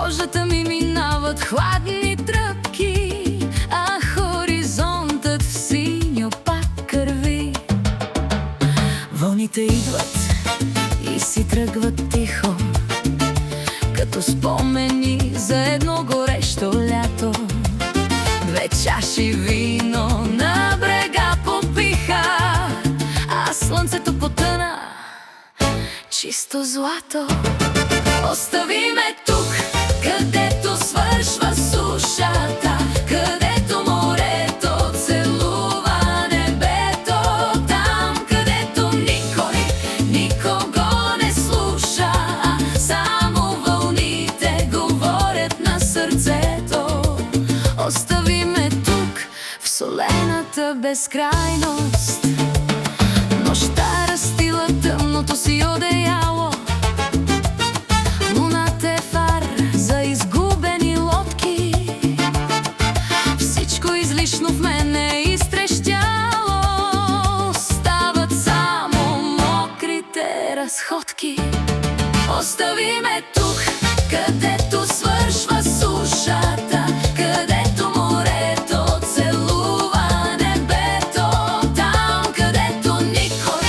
кожата ми минават хладни тръпки, а хоризонтът в синьо пак кърви. Вълните идват и си тръгват тихо, като спомени за едно горещо лято. Две чаши вино на брега попиха, а слънцето потъна чисто злато. Остави ме тук, където свършва сушата, където морето целува небето, там, където никой никого не слуша, а само вълните говорят на сърцето. Остави ме тук, в солената безкрайност. Нощта разстила тъмното си одеяло, луната е фар за изгубени лодки. Всичко излишно в мен е изтрещяло, стават само мокрите разходки. Остави ме тук, където свършва сушата, където морето целува небето, там, където никой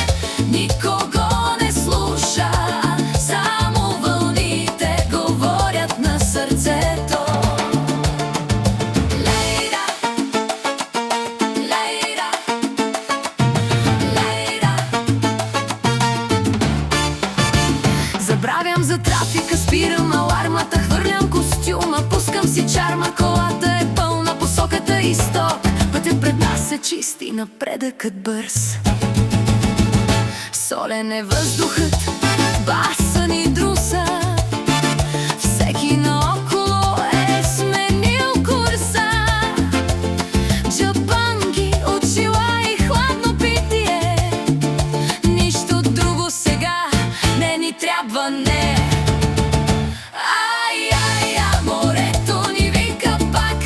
никого не слуша, а само вълните говорят на сърцето. Лейра, лейра, лейра. Забравям за трафика, спирам алармата, хвърлям костюма, пускам си чарма. Колата е пълна, посоката изток, пътят пред нас е чист и напредъкът бърз. Солен е въздухът, баса ни друса, всеки наоколо е сменил курса. Джапанги, очила и хладно питие, нищо друго сега не ни трябва, не. Морето ни вика пак,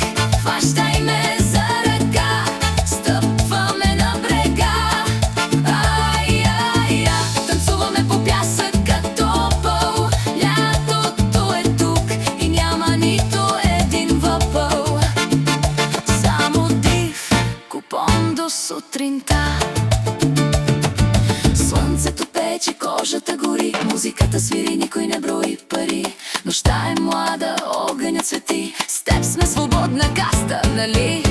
хващай ме за ръка, стъпваме на брега. Танцуваме по пясъка топъл, лятото е тук и няма нито един въпъл. Само див купон до сутринта. Слънцето пече, кожата гори, музиката свири, никой не брои пари. Нощта е млада, огънят свети, с теб сме свободна каста, нали?